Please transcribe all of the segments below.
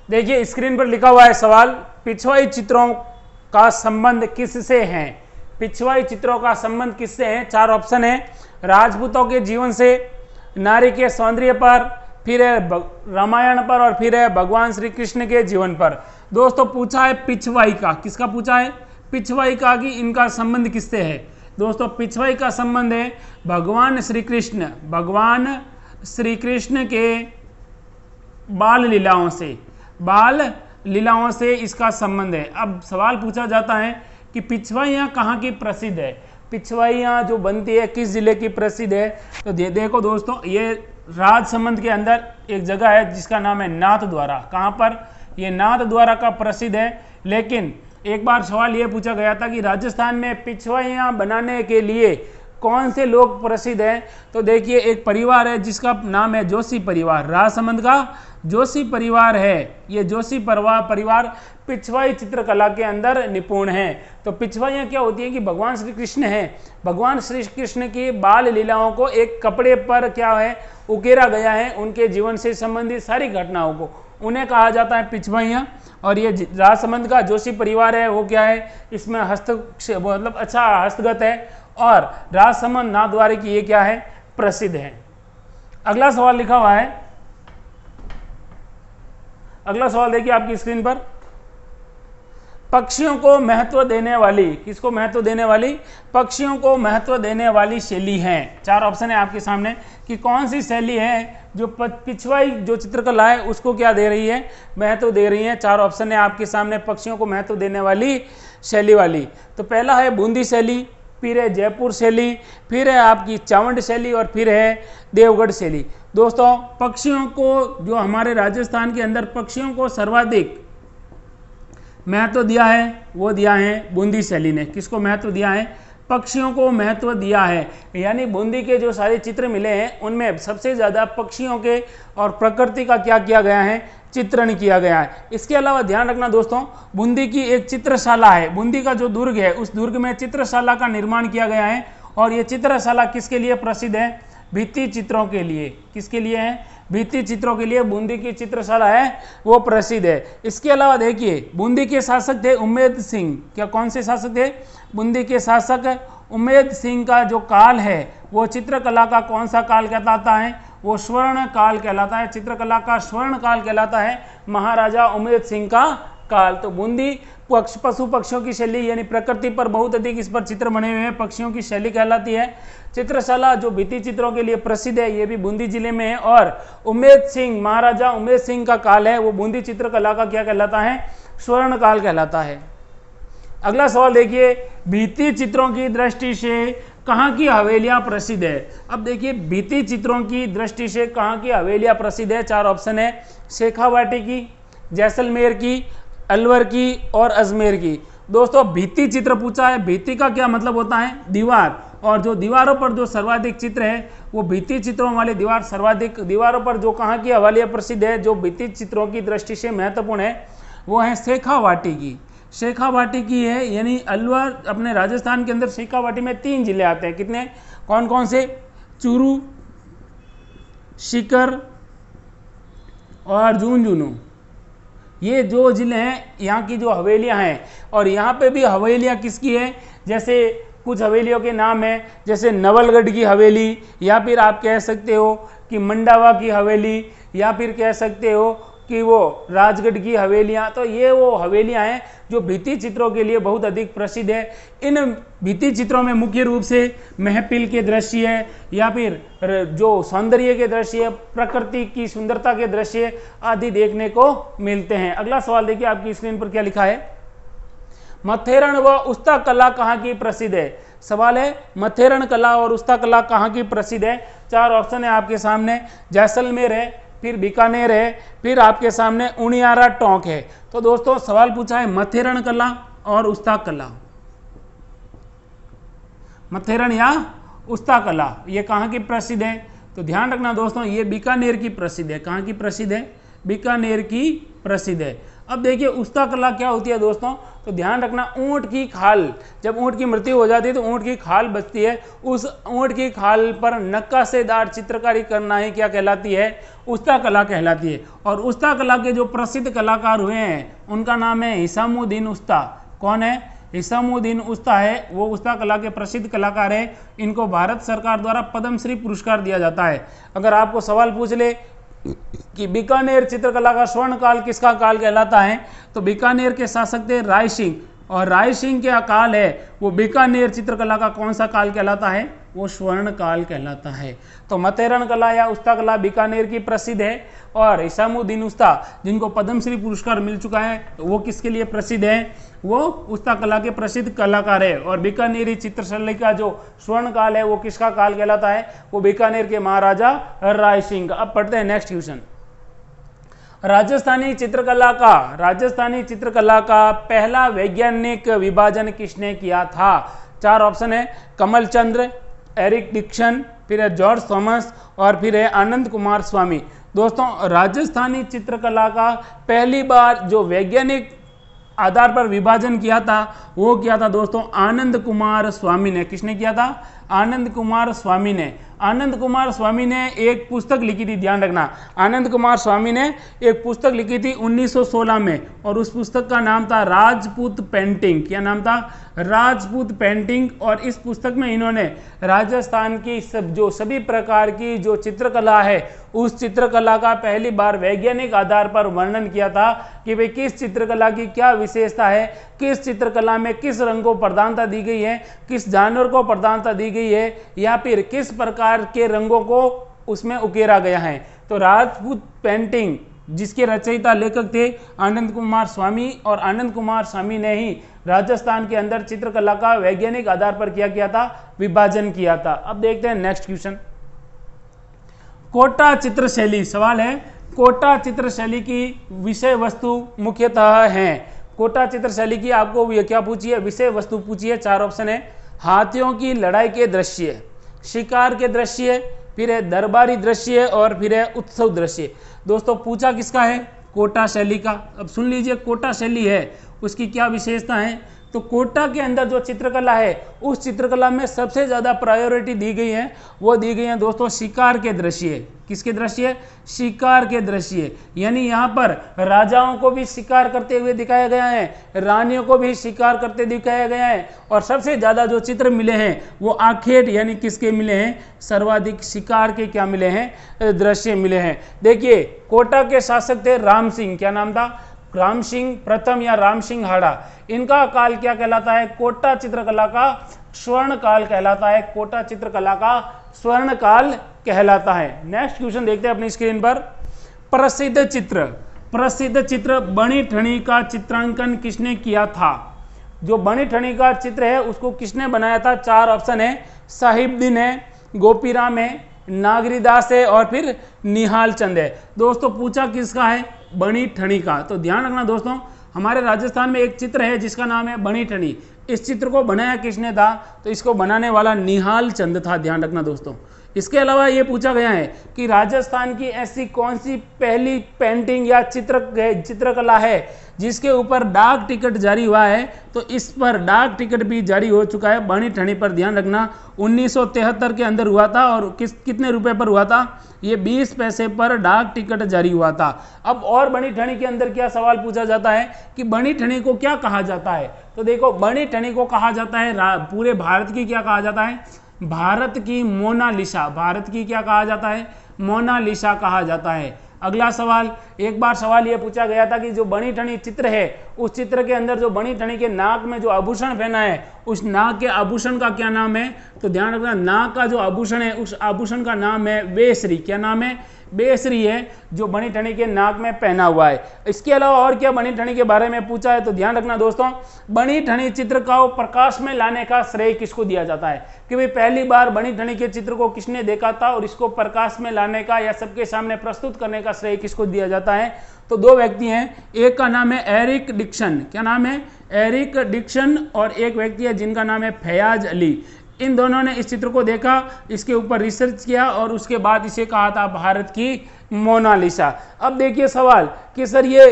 देखिए स्क्रीन पर लिखा हुआ है सवाल, पिछवाई चित्रों का संबंध किससे है? पिछवाई चित्रों का संबंध किससे है? 4 ऑप्शन है, राजपूतों के जीवन से, नारी के सौंदर्य पर, फिर है रामायण पर, और फिर है भगवान श्री कृष्ण के जीवन पर। दोस्तों पूछा है पिछवाई का, किसका पूछा है? पिछवाई का, कि इनका संबंध किससे है? दोस्तों पिछवाई का संबंध है भगवान श्री कृष्ण, भगवान श्री कृष्ण के बाल लीलाओं से, बाल लीलाओं से इसका संबंध है। अब सवाल पूछा जाता है कि पिछवाइयाँ कहाँ की प्रसिद्ध है? पिछवाइयाँ जो बनती है किस जिले की प्रसिद्ध है? तो देखो दोस्तों, ये राजसमंद के अंदर एक जगह है जिसका नाम है नाथद्वारा। कहाँ पर? ये नाथद्वारा का प्रसिद्ध है। लेकिन एक बार सवाल ये पूछा गया था कि राजस्थान में पिछवाइयाँ बनाने के लिए कौन से लोग प्रसिद्ध हैं? तो देखिए एक परिवार है जिसका नाम है जोशी परिवार, राजसमंद का जोशी परिवार है। ये जोशी परिवार पिछवाई चित्रकला के अंदर निपुण है। तो पिछवाइयाँ क्या होती है कि भगवान श्री कृष्ण है, भगवान श्री कृष्ण की बाल लीलाओं को एक कपड़े पर क्या है उकेरा गया है, उनके जीवन से संबंधित सारी घटनाओं को, उन्हें कहा जाता है पिछवाइयाँ। और ये राजसमंद का जोशी परिवार है वो क्या है, इसमें मतलब अच्छा हस्तगत है, और राजसमंद नाथद्वारा की ये क्या है, प्रसिद्ध है। अगला सवाल लिखा हुआ है, अगला सवाल देखिए आपकी स्क्रीन पर, पक्षियों को महत्व देने वाली, किसको महत्व देने वाली? पक्षियों को महत्व देने वाली शैली है। 4 ऑप्शन है आपके सामने कि कौन सी शैली है जो पिछवाई जो चित्रकला है उसको क्या दे रही है, महत्व दे रही है। 4 ऑप्शन है आपके सामने पक्षियों को महत्व देने वाली शैली वाली। तो पहला है बूंदी शैली, फिर है जयपुर शैली, फिर है आपकी चावंड शैली, और फिर है देवगढ़ शैली। दोस्तों पक्षियों को, जो हमारे राजस्थान के अंदर पक्षियों को सर्वाधिक महत्व दिया है वो दिया है बूंदी शैली ने। किसको महत्व दिया है? पक्षियों को महत्व दिया है। यानी बूंदी के जो सारे चित्र मिले हैं उनमें सबसे ज़्यादा पक्षियों के और प्रकृति का क्या किया गया है, चित्रण किया गया है। इसके अलावा ध्यान रखना दोस्तों, बूंदी की एक चित्रशाला है, बूंदी का जो दुर्ग है उस दुर्ग में चित्रशाला का निर्माण किया गया है। और ये चित्रशाला किसके लिए प्रसिद्ध है? भित्ति चित्रों के लिए। किसके लिए है? भित्ति चित्रों के लिए बूंदी की चित्रशाला है वो प्रसिद्ध है। इसके अलावा देखिए बूंदी के शासक थे उम्मेद सिंह। क्या कौन से शासक थे? बूंदी के शासक उम्मेद सिंह का जो काल है वो चित्रकला का कौन सा काल कहलाता है? वो स्वर्ण काल कहलाता है। चित्रकला का स्वर्ण काल कहलाता है महाराजा उम्मेद सिंह का काल। तो बूंदी पशु पक्षियों की शैली यानी प्रकृति पर बहुत अधिक इस पर चित्र बने हुए हैं, पक्षियों की शैली कहलाती है। चित्रशाला जो भित्ति चित्रों के लिए प्रसिद्ध है ये भी बूंदी जिले में है। और उम्मेद सिंह, महाराजा उम्मेद सिंह का काल है वो बूंदी चित्रकला का क्या कहलाता है? स्वर्ण काल कहलाता है। अगला सवाल देखिए, भित्ति चित्रों की दृष्टि से कहाँ की हवेलियां प्रसिद्ध है? अब देखिए भित्ति चित्रों की दृष्टि से कहाँ की हवेलियां प्रसिद्ध है? 4 ऑप्शन है, शेखावाटी की, जैसलमेर की, अलवर की और अजमेर की। दोस्तों भित्ति चित्र पूछा है, भित्ति का क्या मतलब होता है? दीवार। और जो दीवारों पर जो सर्वाधिक चित्र है वो भित्ति चित्रों वाले दीवार सर्वाधिक, दीवारों पर जो कहाँ की हवेलियां प्रसिद्ध है जो भित्ति चित्रों की दृष्टि से महत्वपूर्ण है वो है शेखावाटी की। शेखावाटी की है, यानी अलवर अपने राजस्थान के अंदर शेखावाटी में 3 जिले आते हैं। कितने? कौन कौन से? चूरू, सीकर और झुंझुनू। ये जो जिले हैं यहाँ की जो हवेलियाँ हैं, और यहाँ पे भी हवेलियाँ किसकी है? जैसे कुछ हवेलियों के नाम है जैसे नवलगढ़ की हवेली, या फिर आप कह सकते हो कि मंडावा की हवेली, या फिर कह सकते हो कि वो राजगढ़ की हवेलियाँ। तो ये वो हवेलियाँ हैं जो भित्ति चित्रों के लिए बहुत अधिक प्रसिद्ध है। इन भित्ति चित्रों में मुख्य रूप से महफिल के दृश्य है, या फिर जो सौंदर्य के दृश्य है, प्रकृति की सुंदरता के दृश्य आदि देखने को मिलते हैं। अगला सवाल देखिए आपकी स्क्रीन पर क्या लिखा है, मथेरण व उस्ता कला कहाँ की प्रसिद्ध है? सवाल है मथेरण कला और उस्ता कला कहाँ की प्रसिद्ध है? 4 ऑप्शन है आपके सामने, जैसलमेर है, फिर बीकानेर है, फिर आपके सामने उनियारा टोंक है। तो दोस्तों सवाल पूछा है मथेरण कला और उस्ता कला, मथेरण या उस्ता कला ये कहाँ की प्रसिद्ध है? तो ध्यान रखना दोस्तों ये बीकानेर की प्रसिद्ध है। कहाँ की प्रसिद्ध है? बीकानेर की प्रसिद्ध है। अब देखिए उस्ता कला क्या होती है दोस्तों, तो ध्यान रखना, ऊंट की खाल, जब ऊंट की मृत्यु हो जाती है तो ऊंट की खाल बचती है, उस ऊंट की खाल पर नक्काशेदार चित्रकारी करना ही क्या कहलाती है, उस्ता कला कहलाती है। और उस्ता कला के जो प्रसिद्ध कलाकार हुए हैं उनका नाम है हिसामुद्दीन उस्ता। कौन है? हिसामुद्दीन उस्ता है, वो उस्ता कला के प्रसिद्ध कलाकार है। इनको भारत सरकार द्वारा पद्मश्री पुरस्कार दिया जाता है। अगर आपको सवाल पूछ ले कि बीकानेर चित्रकला का स्वर्ण काल किसका काल कहलाता है, तो बीकानेर के शासक थे राय सिंह, और राय सिंह के काल है वो बीकानेर चित्रकला का कौन सा काल कहलाता है, वो स्वर्ण काल कहलाता है। तो मतेरण कला या उस्ता कला बीकानेर की प्रसिद्ध है, और हिसामुद्दीन उस्ता जिनको पद्मश्री पुरस्कार मिल चुका है वो किसके लिए प्रसिद्ध है, वो उस्ता कला के प्रसिद्ध कलाकार है। और बीकानेरी चित्रशैली का जो स्वर्ण काल है वो किसका काल कहलाता है, वो बीकानेर के महाराजा राय सिंह। अब पढ़ते हैं नेक्स्ट क्वेश्चन। राजस्थानी चित्रकला का पहला वैज्ञानिक विभाजन किसने किया था? 4 ऑप्शन है, कमल चंद्र, एरिक डिक्सन, फिर है जॉर्ज थॉमस, और फिर है आनंद कुमार स्वामी। दोस्तों राजस्थानी चित्रकला का पहली बार जो वैज्ञानिक आधार पर विभाजन किया था वो किया था दोस्तों आनंद कुमार स्वामी ने। किसने किया था? आनंद कुमार स्वामी ने। आनंद कुमार स्वामी ने एक पुस्तक लिखी थी, ध्यान रखना, आनंद कुमार स्वामी ने एक पुस्तक लिखी थी 1916 में, और उस पुस्तक का नाम था राजपूत पेंटिंग। क्या नाम था? राजपूत पेंटिंग। और इस पुस्तक में इन्होंने राजस्थान की सभी प्रकार की जो चित्रकला है उस चित्रकला का पहली बार वैज्ञानिक आधार पर वर्णन किया था कि भाई किस चित्रकला की क्या विशेषता है, किस चित्रकला में किस रंग को प्रधानता दी गई है, किस जानवर को प्रधानता दी गई है, या फिर किस प्रकार के रंगों को उसमें उकेरा गया है। तो राजपूत पेंटिंग जिसके रचयिता लेखक थे आनंद कुमार स्वामी, और आनंद कुमार स्वामी ने ही राजस्थान के अंदर चित्रकला का वैज्ञानिक आधार पर किया था, विभाजन किया था। अब देखते हैं नेक्स्ट क्वेश्चन। कोटा चित्रशैली, सवाल है कोटा चित्रशैली की विषय वस्तु मुख्यतः है। कोटा चित्रशैली की आपको क्या पूछी है, विषय वस्तु पूछी है। 4 ऑप्शन है, हाथियों की लड़ाई के दृश्य, शिकार के दृश्य, फिर है दरबारी दृश्य, और फिर है उत्सव दृश्य। दोस्तों पूछा किसका है? कोटा शैली का। अब सुन लीजिए कोटा शैली है उसकी क्या विशेषता है। तो कोटा के अंदर जो चित्रकला है उस चित्रकला में सबसे ज़्यादा प्रायोरिटी दी गई है, वो दी गई है दोस्तों शिकार के दृश्य। किसके दृश्य? शिकार के दृश्य। यानी यहाँ पर राजाओं को भी शिकार करते हुए दिखाया गया है, रानियों को भी शिकार करते दिखाया गया है, और सबसे ज़्यादा जो चित्र मिले हैं वो आखेट यानी किसके मिले हैं? सर्वाधिक शिकार के क्या मिले हैं? दृश्य मिले हैं। देखिए कोटा के शासक थे राम सिंह। क्या नाम था? राम सिंह प्रथम या राम सिंह हाड़ा। इनका काल क्या कहलाता है? कोटा चित्रकला का स्वर्ण काल कहलाता है। कोटा चित्रकला का स्वर्ण काल कहलाता है। नेक्स्ट क्वेश्चन देखते हैं अपनी स्क्रीन पर। प्रसिद्ध चित्र बनी ठनी का चित्रांकन किसने किया था? जो बनी ठनी का चित्र है उसको किसने बनाया था? 4 ऑप्शन है, साहिबदीन है, गोपीराम है, नागरीदास है, और फिर निहाल चंद है। दोस्तों पूछा किसका है? बनी ठनी का। तो ध्यान रखना दोस्तों, हमारे राजस्थान में एक चित्र है जिसका नाम है बनी ठनी। इस चित्र को बनाया किसने था? तो इसको बनाने वाला निहाल चंद था। ध्यान रखना दोस्तों। इसके अलावा ये पूछा गया है कि राजस्थान की ऐसी कौन सी पहली पेंटिंग या चित्रकला है जिसके ऊपर डाक टिकट जारी हुआ है? तो इस पर डाक टिकट भी जारी हो चुका है बनी ठनी पर। ध्यान रखना 1973 के अंदर हुआ था, और कितने रुपए पर हुआ था? ये 20 पैसे पर डाक टिकट जारी हुआ था। अब और बनी ठनी के अंदर क्या सवाल पूछा जाता है कि बनी ठनी को क्या कहा जाता है? तो देखो बनी ठनी को कहा जाता है पूरे भारत की क्या कहा जाता है? भारत की मोनालिसा। भारत की क्या कहा जाता है? मोनालिसा कहा जाता है। अगला सवाल, एक बार सवाल यह पूछा गया था कि जो बनी ठनी चित्र है उस चित्र के अंदर जो बनी ठनी के नाक में जो आभूषण पहना है उस नाक के आभूषण का क्या नाम है? तो ध्यान रखना नाक का जो आभूषण है उस आभूषण का नाम है बेसरी। क्या नाम है? बेसरी है जो बनी ठनी के नाक में पहना हुआ है। इसके अलावा और क्या बनी ठनी के बारे में पूछा है? तो ध्यान रखना दोस्तों, बनी ठनी चित्र को प्रकाश में लाने का श्रेय किसको दिया जाता है? कि भाई पहली बार बनी ठनी के चित्र को किसने देखा था और इसको प्रकाश में लाने का या सबके सामने प्रस्तुत करने का श्रेय किसको दिया जाता है? तो 2 व्यक्ति हैं, एक का नाम है एरिक डिक्सन। क्या नाम है? Eric Dixon. और एक व्यक्ति है जिनका नाम है फयाज अली। इन दोनों ने इस चित्र को देखा, इसके ऊपर रिसर्च किया और उसके बाद इसे कहा था भारत की मोनालिसा। अब देखिए सवाल कि सर ये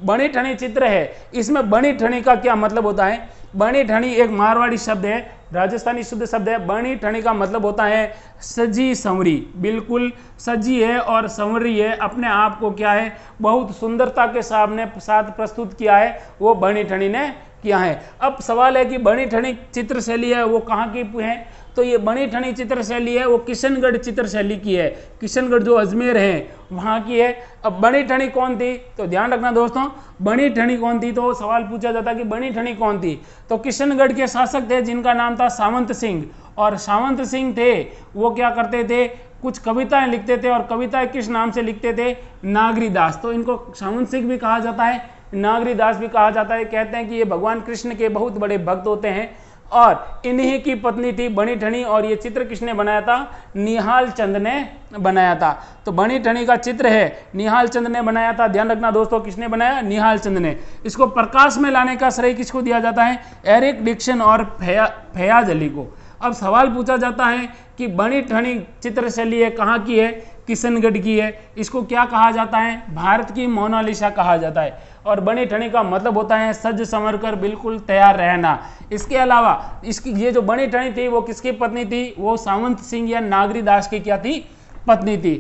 बनी ठनी चित्र है, इसमें बनी ठनी का क्या मतलब होता है? बनी ठनी एक मारवाड़ी शब्द है, राजस्थानी शुद्ध शब्द है। बनी ठनी का मतलब होता है सजी संवरी, बिल्कुल सजी है और संवरी है, अपने आप को क्या है बहुत सुंदरता के साथ प्रस्तुत किया है, वो बनी ठनी ने किया है। अब सवाल है कि बनी ठनी चित्र शैली है वो कहाँ की है? तो ये बनी ठनी चित्र शैली है वो किशनगढ़ चित्र शैली की है, किशनगढ़ जो अजमेर है वहाँ की है। अब बनी ठनी कौन थी? तो ध्यान रखना दोस्तों, बनी ठनी कौन थी? तो सवाल पूछा जाता कि बनी ठनी कौन थी? तो किशनगढ़ के शासक थे जिनका नाम था सावंत सिंह, और सावंत सिंह थे वो क्या करते थे, कुछ कविताएं लिखते थे, और कविताएं किस नाम से लिखते थे? नागरीदास। तो इनको सावंत सिंह भी कहा जाता है, नागरीदास भी कहा जाता है। कहते हैं कि ये भगवान कृष्ण के बहुत बड़े भक्त होते हैं, और इन्हीं की पत्नी थी बनी ठनी। और ये चित्र किसने बनाया था? निहाल चंद ने बनाया था। तो बनी ठनी का चित्र है निहाल चंद ने बनाया था। ध्यान रखना दोस्तों, किसने बनाया? निहाल चंद ने। इसको प्रकाश में लाने का श्रेय किसको दिया जाता है? एरिक डिक्सन और फयाज अली को। अब सवाल पूछा जाता है कि बनी ठनी चित्र शैली है कहाँ की है? किशनगढ़ की है। इसको क्या कहा जाता है? भारत की मोनालिसा कहा जाता है। और बनी ठनी का मतलब होता है सज संवर कर बिल्कुल तैयार रहना। इसके अलावा इसकी ये जो बनी ठनी थी वो किसकी पत्नी थी? वो सावंत सिंह या नागरीदास की क्या थी? पत्नी थी।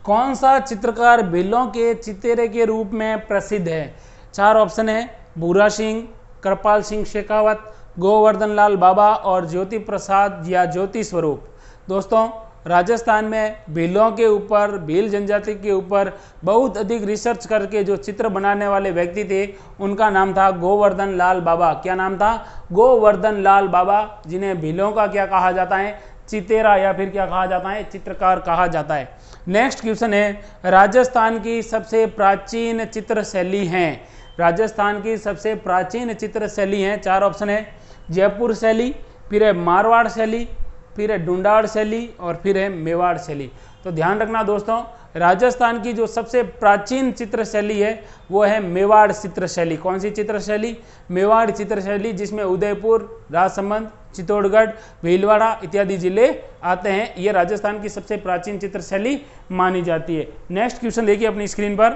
कौन सा चित्रकार भीलों के चितेरे के रूप में प्रसिद्ध है? 4 ऑप्शन है, भूरा सिंह, कृपाल सिंह शेखावत, गोवर्धन लाल बाबा और ज्योति प्रसाद या ज्योति स्वरूप। दोस्तों राजस्थान में भीलों के ऊपर, भील जनजाति के ऊपर बहुत अधिक रिसर्च करके जो चित्र बनाने वाले व्यक्ति थे उनका नाम था गोवर्धन लाल बाबा। क्या नाम था? गोवर्धन लाल बाबा, जिन्हें भीलों का क्या कहा जाता है? चितेरा या फिर क्या कहा जाता है? चित्रकार कहा जाता है। नेक्स्ट क्वेश्चन है, राजस्थान की सबसे प्राचीन चित्र शैली है। राजस्थान की सबसे प्राचीन चित्र शैली है, 4 ऑप्शन है, जयपुर शैली, फिर है मारवाड़ शैली, फिर है ढूंढाड़ शैली और फिर है मेवाड़ शैली। तो ध्यान रखना दोस्तों, राजस्थान की जो सबसे प्राचीन चित्र शैली है वो है मेवाड़ चित्र शैली। कौन सी चित्र शैली? मेवाड़ चित्र शैली, जिसमें उदयपुर, राजसमंद, चित्तौड़गढ़, भीलवाड़ा इत्यादि जिले आते हैं। ये राजस्थान की सबसे प्राचीन चित्र शैली मानी जाती है। नेक्स्ट क्वेश्चन देखिए अपनी स्क्रीन पर,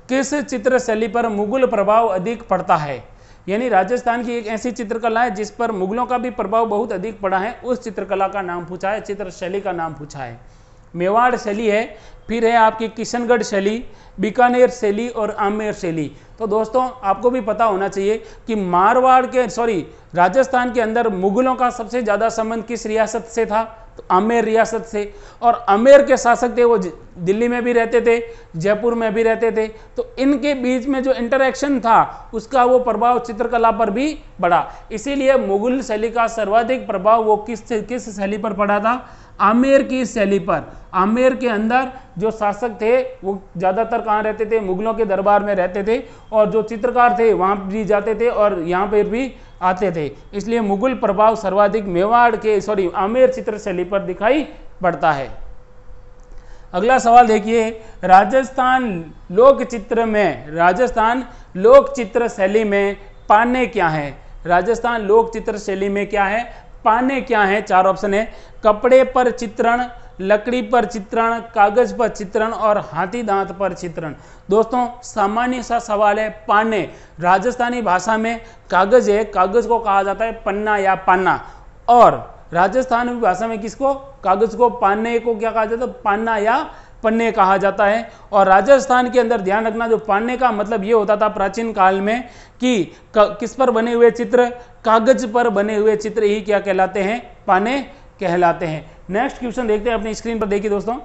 किस चित्र शैली पर मुगल प्रभाव अधिक पड़ता है? यानी राजस्थान की एक ऐसी चित्रकला है जिस पर मुगलों का भी प्रभाव बहुत अधिक पड़ा है, उस चित्रकला का नाम पूछा है, चित्र शैली का नाम पूछा है। मेवाड़ शैली है, फिर है आपकी किशनगढ़ शैली, बीकानेर शैली और आमेर शैली। तो दोस्तों आपको भी पता होना चाहिए कि राजस्थान के अंदर मुगलों का सबसे ज़्यादा संबंध किस रियासत से था? तो आमेर रियासत से। और आमेर के शासक थे वो दिल्ली में भी रहते थे, जयपुर में भी रहते थे। तो इनके बीच में जो इंटरेक्शन था उसका वो प्रभाव चित्रकला पर भी पड़ा। इसीलिए मुगल शैली का सर्वाधिक प्रभाव वो किस शैली पर पड़ा था? आमेर की शैली पर। आमेर के अंदर जो शासक थे वो ज़्यादातर कहाँ रहते थे? मुगलों के दरबार में रहते थे, और जो चित्रकार थे वहाँ भी जाते थे और यहाँ पर भी आते थे। इसलिए मुगल प्रभाव सर्वाधिक आमेर चित्र शैली पर दिखाई पड़ता है। अगला सवाल देखिए, राजस्थान लोक चित्र शैली में पाने क्या है? राजस्थान लोक चित्र शैली में क्या है? पाने क्या है? 4 ऑप्शन है, कपड़े पर चित्रण, लकड़ी पर चित्रण, कागज पर चित्रण और हाथी दांत पर चित्रण। दोस्तों सामान्य सा सवाल है। पाने राजस्थानी भाषा में कागज है, कागज को कहा जाता है पन्ना या पाना, और राजस्थानी भाषा में किसको? कागज को, पाने को क्या कहा जाता है? पाना या पन्ने कहा जाता है। और राजस्थान के अंदर ध्यान रखना, जो पाने का मतलब ये होता था प्राचीन काल में कि किस पर बने हुए चित्र? कागज पर बने हुए चित्र ही क्या कहलाते हैं? पाने कहलाते हैं। नेक्स्ट क्वेश्चन देखते हैं अपनी स्क्रीन पर, देखिए दोस्तों,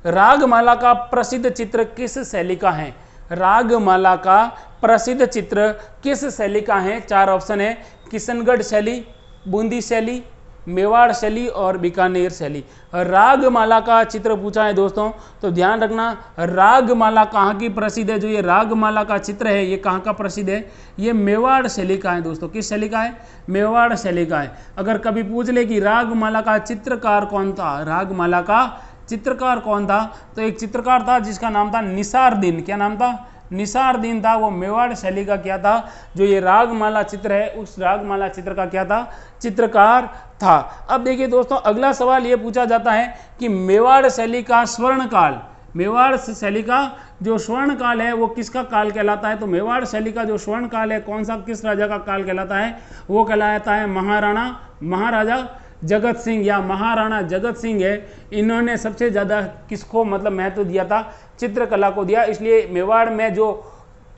रागमाला का प्रसिद्ध चित्र किस शैली का है? रागमाला का प्रसिद्ध चित्र किस शैली का है? 4 ऑप्शन है, किशनगढ़ शैली, बूंदी शैली, मेवाड़ शैली और बीकानेर शैली। रागमाला का चित्र पूछा है दोस्तों, तो ध्यान रखना रागमाला कहाँ की प्रसिद्ध है? जो ये रागमाला का चित्र है ये कहाँ का प्रसिद्ध है? ये मेवाड़ शैली का है दोस्तों। किस शैली का है? मेवाड़ शैली का है। अगर कभी पूछ ले कि रागमाला का चित्रकार कौन था, रागमाला का चित्रकार कौन था, तो एक चित्रकार था जिसका नाम था निसारदीन। क्या नाम था? निसारदीन था। वो मेवाड़ शैली का क्या था? जो ये रागमाला चित्र है उस रागमाला चित्र का क्या था? चित्रकार था। अब देखिए दोस्तों, अगला सवाल ये पूछा जाता है कि मेवाड़ शैली का स्वर्णकाल, मेवाड़ शैली का जो स्वर्ण काल है वो किसका काल कहलाता है? तो मेवाड़ शैली का जो स्वर्ण काल है कौन सा, किस राजा का काल कहलाता है? वो कहलाता है महाराजा जगत सिंह या महाराणा जगत सिंह है। इन्होंने सबसे ज़्यादा किसको मतलब महत्व दिया था? चित्रकला को दिया। इसलिए मेवाड़ में जो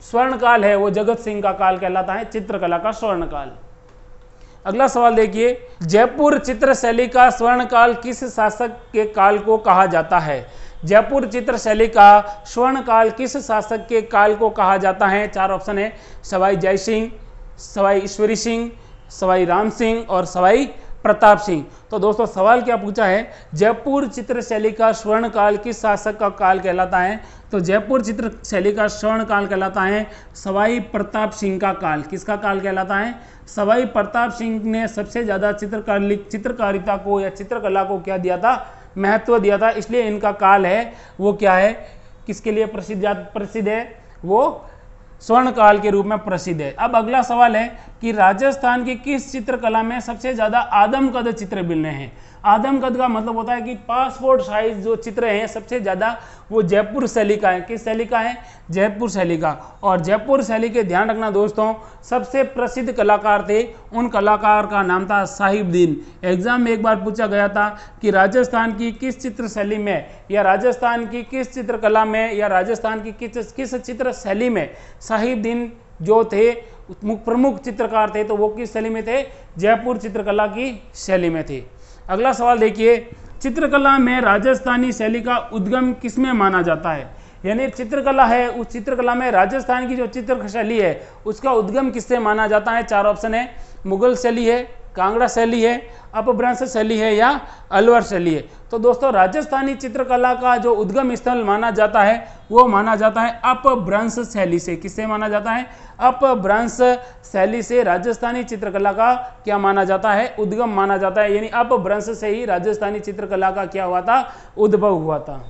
स्वर्ण काल है वो जगत सिंह का काल कहलाता है, चित्रकला का स्वर्ण काल। अगला सवाल देखिए, जयपुर चित्र शैली का स्वर्ण काल किस शासक के काल को कहा जाता है? जयपुर चित्र शैली का स्वर्ण काल किस शासक के काल को कहा जाता है? 4 ऑप्शन है, सवाई जय सिंह, सवाई ईश्वरी सिंह, सवाई राम सिंह और सवाई प्रताप सिंह। तो दोस्तों सवाल क्या पूछा है, जयपुर चित्र शैली का स्वर्ण काल किस शासक का काल कहलाता है? तो जयपुर चित्र शैली का स्वर्ण काल कहलाता है सवाई प्रताप सिंह का काल। किसका काल कहलाता है? सवाई प्रताप सिंह ने सबसे ज़्यादा चित्रकारिता को या चित्रकला को क्या दिया था? महत्व दिया था। इसलिए इनका काल है वो क्या है, किसके लिए प्रसिद्ध है? वो स्वर्ण काल के रूप में प्रसिद्ध है। अब अगला सवाल है कि राजस्थान की किस चित्रकला में सबसे ज्यादा आदमकद चित्र मिलने हैं? आदमकद का मतलब होता है कि पासपोर्ट साइज जो चित्र हैं सबसे ज्यादा वो जयपुर शैली का है। किस शैली का है? जयपुर शैली का। और जयपुर शैली के ध्यान रखना दोस्तों, सबसे प्रसिद्ध कलाकार थे, उन कलाकार का नाम था साहिबदीन। एग्जाम में एक बार पूछा गया था कि राजस्थान की किस चित्र शैली में या राजस्थान की किस चित्रकला में या राजस्थान की किस चित्र शैली में साहिबदीन जो थे प्रमुख चित्रकार थे, तो वो किस शैली में थे? जयपुर चित्रकला की शैली में थे। अगला सवाल देखिए, चित्रकला में राजस्थानी शैली का उद्गम किसमें माना जाता है? यानी चित्रकला है, उस चित्रकला में राजस्थान की जो चित्र शैली है उसका उद्गम किससे माना जाता है? 4 ऑप्शन है, मुगल शैली है, कांगड़ा शैली है, अपभ्रंश शैली है या अलवर शैली है। तो दोस्तों राजस्थानी चित्रकला का जो उद्गम स्थल माना जाता है वो माना जाता है अपभ्रंश शैली से। किससे माना जाता है? अपभ्रंश शैली से राजस्थानी चित्रकला का क्या माना जाता है? उद्गम माना जाता है। यानी अपभ्रंश से ही राजस्थानी चित्रकला का क्या हुआ था? उद्भव हुआ था।